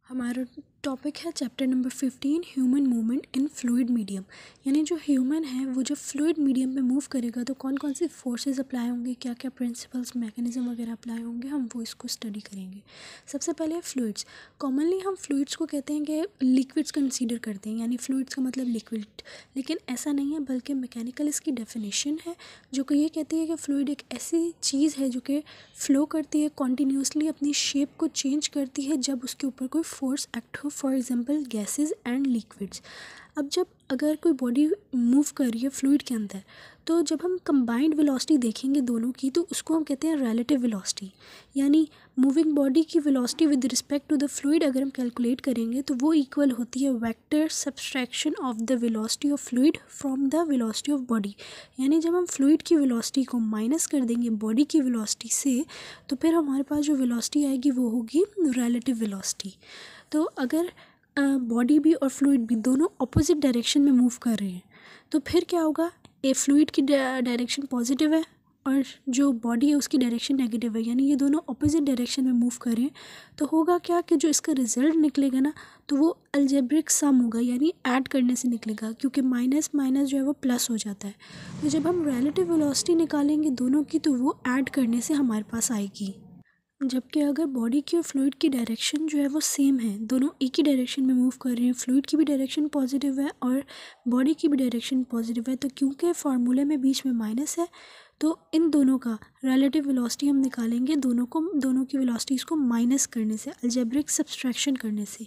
हमारा टॉपिक है chapter number 15 human movement in fluid medium. यानी जो ह्यूमन है वो जब फ्लूइड मीडियम में मूव करेगा तो कौन कौन सी फोर्सेस अप्लाई होंगे, क्या क्या प्रिंसिपल्स मैकेनिज्म वगैरह अप्लाई होंगे, हम वो इसको स्टडी करेंगे। सबसे पहले फ्लूइड्स। कॉमनली हम फ्लूइड्स को कहते हैं कि लिक्विड्स कंसीडर करते हैं, यानी फ्लूइड्स का मतलब लिक्विड, लेकिन ऐसा नहीं है, बल्कि मैकेनिकल इसकी डेफिनेशन है जो कि ये कहती है कि फ्लूइड एक ऐसी चीज़ है जो कि फ़्लो करती है कॉन्टीन्यूसली, अपनी शेप को चेंज करती है जब उसके ऊपर कोई फोर्स एक्ट हो, for example gases and liquids. अब जब अगर कोई बॉडी मूव कर रही है फ्लूइड के अंदर, तो जब हम कंबाइंड वेलोसिटी देखेंगे दोनों की, तो उसको हम कहते हैं रिलेटिव वेलोसिटी। यानी मूविंग बॉडी की velocity with respect to the fluid अगर हम कैलकुलेट करेंगे तो वो इक्वल होती है vector subtraction of the velocity of fluid from the velocity of body. यानी जब हम फ्लूइड की वेलोसिटी को माइनस कर देंगे बॉडी की वेलोसिटी से, तो फिर हमारे पास जो वेलोसिटी आएगी वो होगी रिलेटिव वेलोसिटी। तो अगर बॉडी भी और फ्लूइड भी दोनों अपोजिट डायरेक्शन में मूव कर रहे हैं, तो फिर क्या होगा, ए फ्लूइड की डायरेक्शन पॉजिटिव है और जो बॉडी है उसकी डायरेक्शन नेगेटिव है, यानी ये दोनों अपोजिट डायरेक्शन में मूव कर रहे हैं। तो होगा क्या कि जो इसका रिजल्ट निकलेगा ना, तो वो अलजेब्रिक सम होगा, यानी ऐड करने से निकलेगा, क्योंकि माइनस माइनस जो है वो प्लस हो जाता है। तो जब हम रिलेटिव वेलोसिटी निकालेंगे दोनों की, तो वो ऐड करने से हमारे पास आएगी। जबकि अगर बॉडी की और फ्लूइड की डायरेक्शन जो है वो सेम है, दोनों एक ही डायरेक्शन में मूव कर रहे हैं, फ्लूइड की भी डायरेक्शन पॉजिटिव है और बॉडी की भी डायरेक्शन पॉजिटिव है, तो क्योंकि फार्मूले में बीच में माइनस है, तो इन दोनों का रिलेटिव वेलोसिटी हम निकालेंगे दोनों की वेलोसिटीज़ को माइनस करने से, अलजेब्रिक सब्सट्रैक्शन करने से।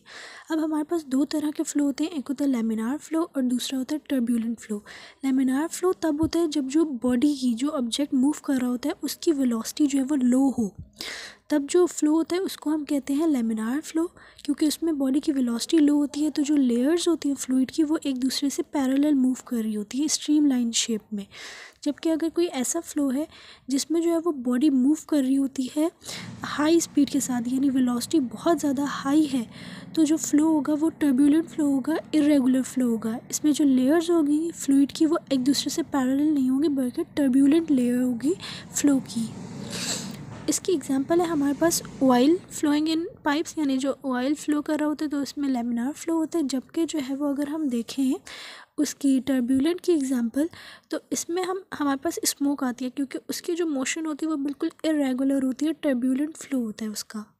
अब हमारे पास दो तरह के फ़्लो होते हैं, एक होता है लैमिनार फ़्लो और दूसरा होता है टर्ब्यूलेंट फ़्लो। लैमिनार फ़्लो तब होता है जब जो बॉडी की, जो ऑब्जेक्ट मूव कर रहा होता है, उसकी वेलोसिटी जो है वो लो हो, तब जो फ़्लो होता है उसको हम कहते हैं लैमिनार फ़्लो, क्योंकि उसमें बॉडी की वेलोसिटी लो होती है, तो जो लेयर्स होती हैं फ्लूइड की वो एक दूसरे से पैरेलल मूव कर रही होती है स्ट्रीमलाइन शेप में। जबकि अगर कोई ऐसा फ़्लो है जिसमें जो है वो बॉडी मूव कर रही होती है हाई स्पीड के साथ, यानी वेलोसिटी बहुत ज़्यादा हाई है, तो जो फ़्लो होगा वो टर्ब्यूलेंट फ़्लो होगा, इर्रेगुलर फ़्लो होगा। इसमें जो लेयर्स होगी फ्लूइड की वो एक दूसरे से पैरेलल नहीं होंगी, बल्कि टर्ब्यूलेंट लेयर होगी फ़्लो की। इसकी एग्जांपल है हमारे पास ऑयल फ्लोइंग इन पाइप्स, यानी जो ऑयल फ्लो कर रहा होता है तो उसमें लैमिनार फ्लो होता है। जबकि जो है वो अगर हम देखें उसकी टर्ब्यूलेंट की एग्जांपल, तो इसमें हमारे पास स्मोक आती है, क्योंकि उसकी जो मोशन होती है वो बिल्कुल इरेगुलर होती है, टर्ब्यूलेंट फ्लो होता है उसका।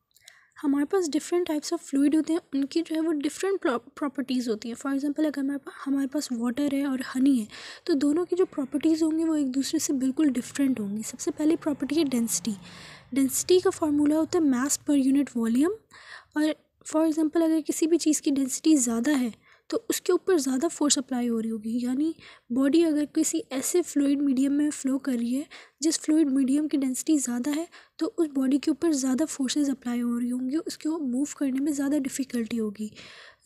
हमारे पास डिफरेंट टाइप्स ऑफ फ्लूइड होते हैं, उनकी जो है वो डिफरेंट प्रॉपर्टीज़ होती हैं। फॉर एग्जांपल अगर हमारे पास वाटर है और हनी है, तो दोनों की जो प्रॉपर्टीज़ होंगी वो एक दूसरे से बिल्कुल डिफरेंट होंगी। सबसे पहली प्रॉपर्टी है डेंसिटी। डेंसिटी का फार्मूला होता है मास पर यूनिट वॉल्यूम। और फॉर एग्जांपल अगर किसी भी चीज़ की डेंसिटी ज़्यादा है तो उसके ऊपर ज़्यादा फोर्स अप्लाई हो रही होगी, यानी बॉडी अगर किसी ऐसे फ्लूइड मीडियम में फ़्लो कर रही है जिस फ्लूइड मीडियम की डेंसिटी ज़्यादा है, तो उस बॉडी के ऊपर ज़्यादा फोर्सेस अप्लाई हो रही होंगी, उसको मूव करने में ज़्यादा डिफ़िकल्टी होगी।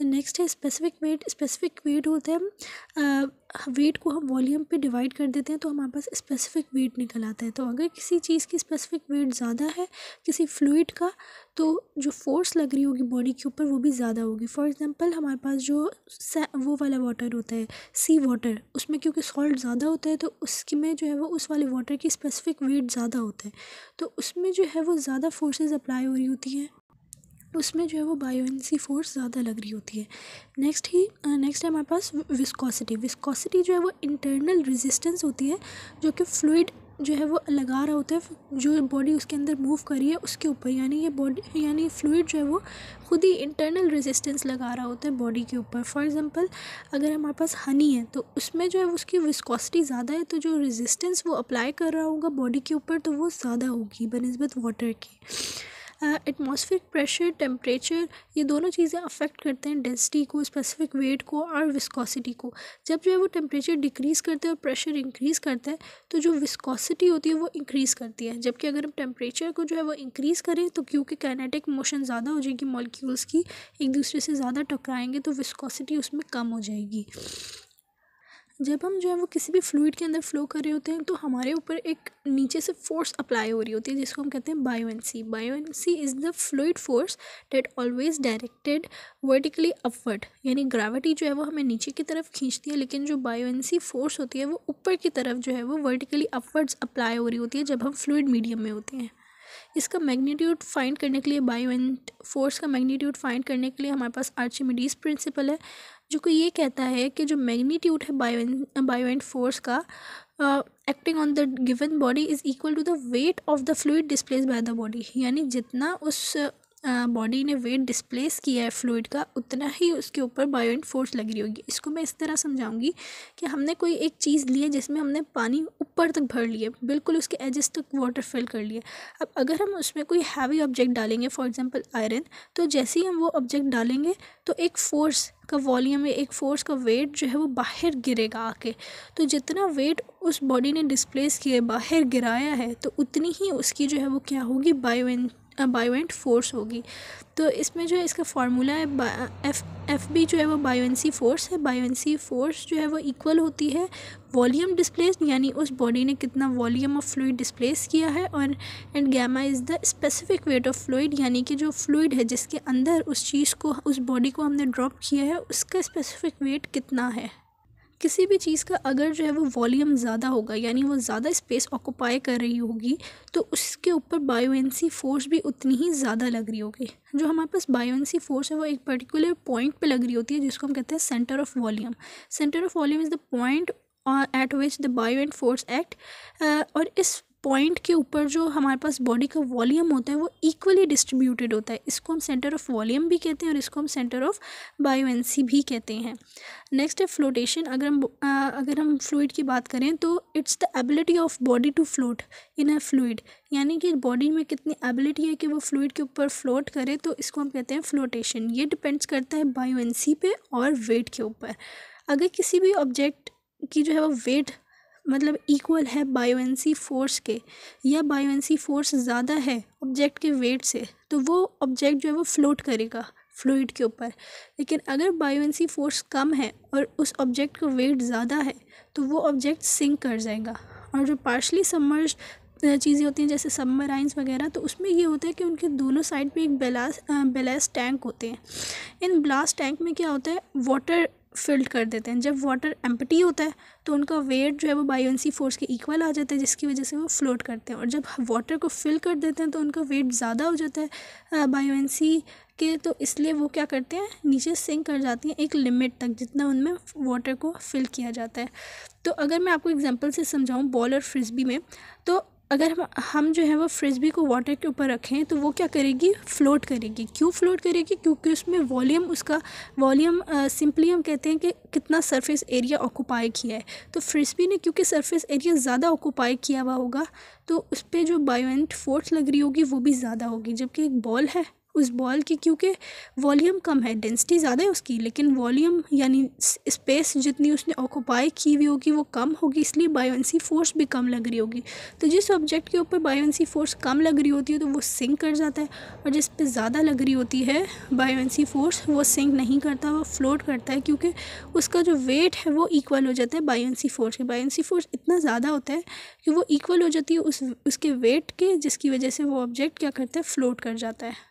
नेक्स्ट है स्पेसिफिक वेट। स्पेसिफिक वेट होता है वेट को हम वॉल्यूम पे डिवाइड कर देते हैं तो हमारे पास स्पेसिफिक वेट निकल आता है। तो अगर किसी चीज़ की स्पेसिफिक वेट ज़्यादा है किसी फ्लूइड का, तो जो फोर्स लग रही होगी बॉडी के ऊपर वो भी ज़्यादा होगी। फॉर एग्जांपल हमारे पास जो वो वाला वाटर होता है सी वाटर, उसमें क्योंकि सॉल्ट ज़्यादा होता है तो उसकी में जो है वो उस वाले वाटर की स्पेसिफिक वेट ज़्यादा होता है, तो उसमें जो है वो ज़्यादा फोर्सेस अप्लाई हो रही होती हैं, उसमें जो है वो बायोएंसी फोर्स ज़्यादा लग रही होती है। नेक्स्ट है हमारे पास विस्कोसिटी। विस्कोसिटी जो है वो इंटरनल रेजिस्टेंस होती है जो कि फ्लूइड जो है वो लगा रहा होता है, जो बॉडी उसके अंदर मूव कर रही है उसके ऊपर, यानी फ्लूइड जो है वो खुद ही इंटरनल रेजिस्टेंस लगा रहा होता है बॉडी के ऊपर। फॉर एग्जांपल अगर हमारे पास हनी है तो उसमें जो है उसकी विस्कोसिटी ज़्यादा है, तो जो रेजिस्टेंस वो अप्लाई कर रहा होगा बॉडी के ऊपर तो वो ज़्यादा होगी बनिस्बत वाटर की। एटमॉस्फेरिक प्रेशर, टेम्परेचर, ये दोनों चीज़ें अफेक्ट करते हैं डेंसिटी को, स्पेसिफिक वेट को और विस्कोसिटी को। जब जो है वो टेम्परेचर डिक्रीज़ करता है और प्रेशर इंक्रीज़ करता है तो जो विस्कोसिटी होती है वो इंक्रीज़ करती है। जबकि अगर हम टेम्परेचर को जो है वो इंक्रीज़ करें तो क्योंकि काइनेटिक मोशन ज़्यादा हो जाएगी, मॉलिक्यूल्स की एक दूसरे से ज़्यादा टकराएंगे तो विस्कोसिटी उसमें कम हो जाएगी। जब हम जो है वो किसी भी फ्लूइड के अंदर फ्लो कर रहे होते हैं तो हमारे ऊपर एक नीचे से फोर्स अप्लाई हो रही होती है जिसको हम कहते हैं buoyancy. Buoyancy is the fluid force that always directed vertically upward, यानी ग्रेविटी जो है वो हमें नीचे की तरफ खींचती है, लेकिन जो बायोएंसी फोर्स होती है वो ऊपर की तरफ जो है वो वर्टिकली अपवर्ड्स अप्लाई हो रही होती है जब हम फ्लूइड मीडियम में होते हैं। इसका मैग्नीट्यूड फाइंड करने के लिए, बायोवेंट फोर्स का मैग्नीट्यूड फाइंड करने के लिए हमारे पास आर्चिमिडीज प्रिंसिपल है, जो कि ये कहता है कि जो मैग्नीट्यूड है बायोवेंट फोर्स का acting on the given body is equal to the weight of the fluid displace by the body. यानी जितना उस बॉडी ने वेट डिस्प्लेस किया है फ्लूइड का, उतना ही उसके ऊपर बायोवेंट फोर्स लग रही होगी। इसको मैं इस तरह समझाऊंगी कि हमने कोई एक चीज़ ली है जिसमें हमने पानी ऊपर तक भर लिया, बिल्कुल उसके एजेस तक वाटर फिल कर लिया। अब अगर हम उसमें कोई हैवी ऑब्जेक्ट डालेंगे, फॉर एग्जांपल आयरन, तो जैसे ही हम वो ऑब्जेक्ट डालेंगे तो एक फोर्स का वॉल्यूम है, एक फोर्स का वेट जो है वो बाहर गिरेगा आके। तो जितना वेट उस बॉडी ने डिस्प्लेस किया, बाहर गिराया है, तो उतनी ही उसकी जो है वो क्या होगी, बायोवेंट फोर्स होगी। तो इसमें जो है इसका फार्मूला है एफ बी जो है वो बायोवेंसी फोर्स है। बायोवेंसी फोर्स जो है वो इक्वल होती है वॉल्यूम डिस्प्लेस्ड, यानी उस बॉडी ने कितना वॉल्यूम ऑफ फ्लूइड डिस्प्लेस किया है, और and gamma is the specific weight of fluid, यानी कि जो फ्लूइड है जिसके अंदर उस चीज़ को, उस बॉडी को हमने ड्रॉप किया है, उसका स्पेसिफिक वेट कितना है। किसी भी चीज़ का अगर जो है वो वॉल्यूम ज़्यादा होगा, यानी वो ज़्यादा स्पेस ऑक्यूपाई कर रही होगी, तो उसके ऊपर बायोवेंसी फोर्स भी उतनी ही ज़्यादा लग रही होगी। जो हमारे पास बायोवेंसी फोर्स है वो एक पर्टिकुलर पॉइंट पे लग रही होती है, जिसको हम कहते हैं centre of volume. Centre of volume is the point at which the buoyant force act, और इस पॉइंट के ऊपर जो हमारे पास बॉडी का वॉल्यूम होता है वो इक्वली डिस्ट्रीब्यूटेड होता है। इसको हम सेंटर ऑफ वॉल्यूम भी कहते हैं और इसको हम सेंटर ऑफ बायोवेंसी भी कहते हैं। नेक्स्ट है फ्लोटेशन। अगर हम फ्लूइड की बात करें तो it's the ability of body to float in a fluid, यानी कि बॉडी में कितनी एबिलिटी है कि वो फ्लूइड के ऊपर फ्लोट करे, तो इसको हम कहते हैं फ्लोटेशन। ये डिपेंड्स करता है बायोवेंसी पे और वेट के ऊपर। अगर किसी भी ऑब्जेक्ट की जो है वो वेट मतलब इक्वल है बायोवेंसी फोर्स के, या बायोवेंसी फोर्स ज़्यादा है ऑब्जेक्ट के वेट से, तो वो ऑब्जेक्ट जो है वो फ्लोट करेगा फ्लूइड के ऊपर। लेकिन अगर बायोवेंसी फोर्स कम है और उस ऑब्जेक्ट का वेट ज़्यादा है, तो वो ऑब्जेक्ट सिंक कर जाएगा। और जो पार्शली सबमर्ज्ड चीज़ें होती हैं जैसे सबमराइंस वगैरह, तो उसमें ये होता है कि उनके दोनों साइड पे एक बेलास्ट टैंक होते हैं। इन ब्लास्ट टैंक में क्या होता है, वाटर फिल्ड कर देते हैं। जब वाटर एम्प्टी होता है तो उनका वेट जो है वो बायोवेंसी फोर्स के इक्वल आ जाता है, जिसकी वजह से वो फ्लोट करते हैं। और जब वाटर को फिल कर देते हैं तो उनका वेट ज़्यादा हो जाता है बायोवेंसी के, तो इसलिए वो क्या करते हैं, नीचे सिंक कर जाती हैं एक लिमिट तक, जितना उनमें वाटर को फिल किया जाता है। तो अगर मैं आपको एग्जांपल से समझाऊं बॉल और फ्रिस्बी में, तो अगर हम जो है वो फ्रिस्बी को वाटर के ऊपर रखें तो वो क्या करेगी, फ्लोट करेगी। क्यों फ्लोट करेगी, क्योंकि उसमें वॉल्यूम सिंपली हम कहते हैं कि कितना सरफेस एरिया ऑक्यूपाई किया है। तो फ्रिस्बी ने क्योंकि सरफेस एरिया ज़्यादा ऑक्यूपाई किया हुआ होगा, तो उस पर जो बायोवेंट फोर्स लग रही होगी वो भी ज़्यादा होगी। जबकि एक बॉल है, उस बॉल की क्योंकि वॉल्यूम कम है, डेंसिटी ज़्यादा है उसकी, लेकिन वॉल्यूम यानी स्पेस जितनी उसने ऑक्यूपाई की हुई होगी वो कम होगी, इसलिए बायोवेंसी फोर्स भी कम लग रही होगी। तो जिस ऑब्जेक्ट के ऊपर बायोवेंसी फोर्स कम लग रही होती है तो वो सिंक कर जाता है, और जिस पे ज़्यादा लग रही होती है बायोवेंसी फोर्स, वो सिंक नहीं करता, वो फ्लोट करता है, क्योंकि उसका जो वेट है वो इक्वल हो जाता है बायोवेंसी फोर्स के। बायोवेंसी फोर्स इतना ज़्यादा होता है कि वो इक्वल हो जाती है उसके वेट के, जिसकी वजह से वो ऑब्जेक्ट क्या करता है, फ्लोट कर जाता है।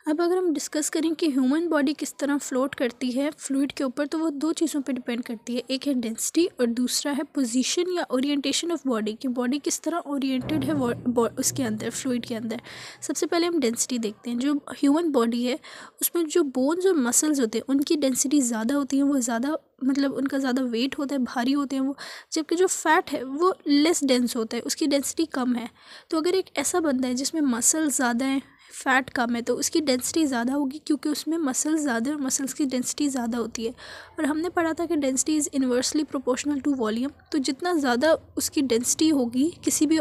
अब अगर हम डिस्कस करें कि ह्यूमन बॉडी किस तरह फ्लोट करती है फ्लूइड के ऊपर, तो वो दो चीज़ों पे डिपेंड करती है। एक है डेंसिटी और दूसरा है पोजीशन या ओरिएंटेशन ऑफ बॉडी, कि बॉडी किस तरह ओरिएंटेड है उसके अंदर, फ्लूइड के अंदर। सबसे पहले हम डेंसिटी देखते हैं। जो ह्यूमन बॉडी है उसमें जो बोन्स और मसल्स होते हैं उनकी डेंसिटी ज़्यादा होती है, वो ज़्यादा मतलब उनका ज़्यादा वेट होता है, भारी होते हैं वो। जबकि जो फैट है वो लेस डेंस होता है, उसकी डेंसिटी कम है। तो अगर एक ऐसा बंदा है जिसमें मसल्स ज़्यादा हैं, फ़ैट कम है, तो उसकी डेंसिटी ज़्यादा होगी, क्योंकि उसमें मसल्स ज़्यादा है और मसल्स की डेंसिटी ज़्यादा होती है। और हमने पढ़ा था कि density is inversely proportional to volume. तो जितना ज़्यादा उसकी डेंसिटी होगी किसी भी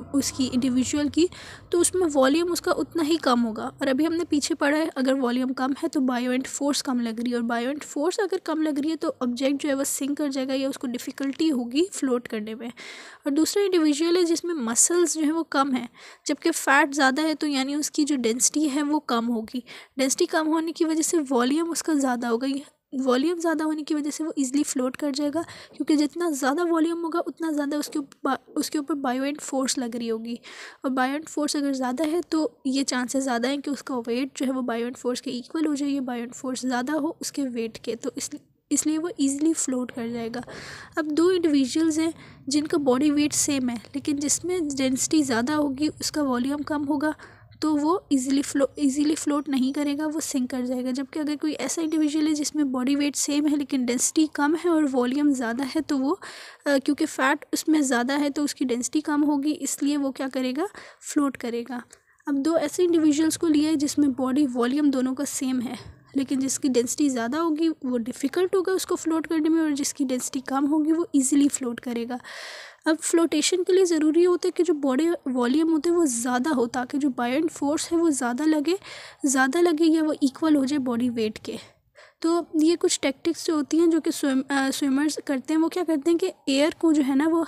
उसकी इंडिविजुअल की, तो उसमें वॉल्यूम उसका उतना ही कम होगा। और अभी हमने पीछे पढ़ा है, अगर वॉल्यूम कम है तो बायोवेंट फोर्स कम लग रही है, और बायोवेंट फोर्स अगर कम लग रही है तो ऑब्जेक्ट जो है वो सिंक कर जाएगा या उसको डिफ़िकल्टी होगी फ्लोट करने में। और दूसरा इंडिविजुअल है जिसमें मसल्स जो है वो कम है, जबकि फ़ैट ज़्यादा है, तो यानी उसकी जो डेंसिटी है वो कम होगी। डेंसिटी कम होने की वजह से वॉल्यूम उसका ज़्यादा होगा। वॉल्यूम ज़्यादा होने की वजह से वो इजीली फ्लोट कर जाएगा, क्योंकि जितना ज़्यादा वॉल्यूम होगा उतना ज़्यादा उसके ऊपर बायोवेंट फोर्स लग रही होगी। और बायोवेंट फोर्स अगर ज़्यादा है तो ये चांसेस ज़्यादा हैं कि उसका वेट जो है वो बायोवेंट फोर्स के इक्वल हो जाए, बायोवेंट फोर्स ज़्यादा हो उसके वेट के। तो इसलिए वो ईज़िली फ्लोट कर जाएगा। अब दो इंडिविजुअल्स हैं जिनका बॉडी वेट सेम है, लेकिन जिसमें डेंसिटी ज़्यादा होगी उसका वॉल्यूम कम होगा, तो वो इजीली फ्लोट नहीं करेगा, वो सिंक कर जाएगा। जबकि अगर कोई ऐसा इंडिविजुअल है जिसमें बॉडी वेट सेम है लेकिन डेंसिटी कम है और वॉल्यूम ज़्यादा है, तो वो क्योंकि फ़ैट उसमें ज़्यादा है तो उसकी डेंसिटी कम होगी, इसलिए वो क्या करेगा, फ्लोट करेगा। अब दो ऐसे इंडिविजुअल्स को लिए जिसमें बॉडी वॉल्यूम दोनों का सेम है, लेकिन जिसकी डेंसिटी ज़्यादा होगी वो डिफ़िकल्ट होगा उसको फ्लोट करने में, और जिसकी डेंसिटी कम होगी वो ईज़िली फ्लोट करेगा। अब फ्लोटेशन के लिए ज़रूरी होता है कि जो बॉडी वॉल्यूम होता है वो ज़्यादा हो, ताकि जो बायोंट फोर्स है वो ज़्यादा लगे या वो इक्वल हो जाए बॉडी वेट के। तो ये कुछ टैक्टिक्स जो होती हैं जो कि स्विमर्स करते हैं, वो क्या करते हैं कि एयर को जो है ना वो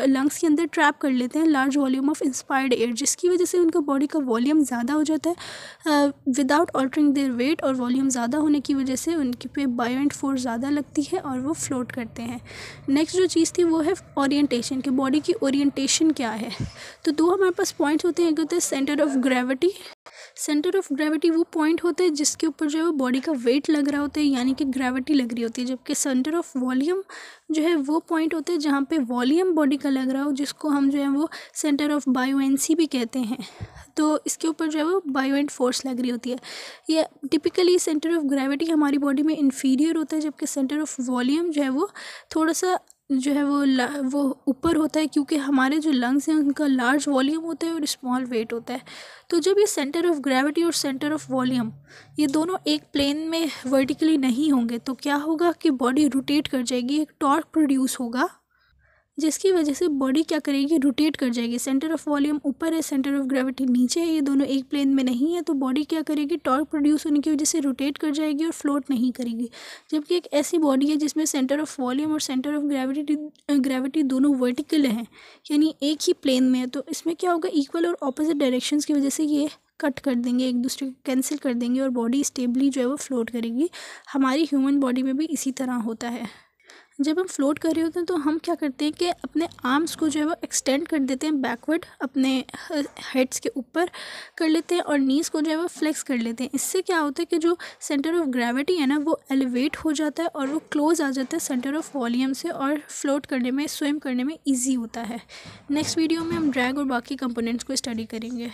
लंग्स के अंदर ट्रैप कर लेते हैं large volume of inspired air, जिसकी वजह से उनका बॉडी का वॉल्यूम ज़्यादा हो जाता है विदाउट ऑल्टरिंग देयर वेट, और वॉल्यूम ज़्यादा होने की वजह से उनके पे बायोंट फोर्स ज़्यादा लगती है और वो फ्लोट करते हैं। नेक्स्ट जो चीज़ थी वो है ओरिएंटेशन, कि बॉडी की ओरिएंटेशन क्या है। तो दो हमारे पास पॉइंट्स होते हैं, एक होता है centre of gravity. Centre of gravity वो पॉइंट होता है जिसके ऊपर जो है वो बॉडी का वेट लग रहा होता है, यानी कि ग्रेविटी लग रही होती है। जबकि सेंटर ऑफ वॉल्यूम जो है वो पॉइंट होते हैं जहाँ पे वॉल्यूम बॉडी का लग रहा हो, जिसको हम जो है वो सेंटर ऑफ बायोएंसी भी कहते हैं। तो इसके ऊपर जो है वो बायोएंट फोर्स लग रही होती है। ये टिपिकली सेंटर ऑफ ग्रेविटी हमारी बॉडी में इन्फीरियर होता है, जबकि सेंटर ऑफ वॉल्यूम जो है वो थोड़ा सा जो है वो ऊपर होता है, क्योंकि हमारे जो लंग्स हैं उनका लार्ज वॉल्यूम होता है और स्मॉल वेट होता है। तो जब ये सेंटर ऑफ ग्रेविटी और सेंटर ऑफ वॉल्यूम ये दोनों एक प्लेन में वर्टिकली नहीं होंगे, तो क्या होगा कि बॉडी रोटेट कर जाएगी, एक टॉर्क प्रोड्यूस होगा, जिसकी वजह से बॉडी क्या करेगी, रोटेट कर जाएगी। सेंटर ऑफ वॉल्यूम ऊपर है, सेंटर ऑफ ग्रेविटी नीचे है, ये दोनों एक प्लेन में नहीं है, तो बॉडी क्या करेगी, टॉर्क प्रोड्यूस होने की वजह से रोटेट कर जाएगी और फ्लोट नहीं करेगी। जबकि एक ऐसी बॉडी है जिसमें सेंटर ऑफ वॉल्यूम और सेंटर ऑफ ग्रेविटी दोनों वर्टिकल हैं, यानी एक ही प्लेन में है, तो इसमें क्या होगा, इक्वल और ऑपोजिट डायरेक्शंस की वजह से ये कट कर देंगे, एक दूसरे को कैंसिल कर देंगे और बॉडी स्टेबली जो है वो फ्लोट करेगी। हमारी ह्यूमन बॉडी में भी इसी तरह होता है। जब हम फ्लोट कर रहे होते हैं तो हम क्या करते हैं कि अपने आर्म्स को जो है वो एक्सटेंड कर देते हैं बैकवर्ड, अपने हेड्स के ऊपर कर लेते हैं, और नीज़ को जो है वो फ्लेक्स कर लेते हैं। इससे क्या होता है कि जो सेंटर ऑफ ग्रेविटी है ना वो एलिवेट हो जाता है और वो क्लोज आ जाता है सेंटर ऑफ वॉल्यूम से, और फ्लोट करने में, स्विम करने में ईजी होता है। नेक्स्ट वीडियो में हम ड्रैग और बाकी कंपोनेंट्स को स्टडी करेंगे।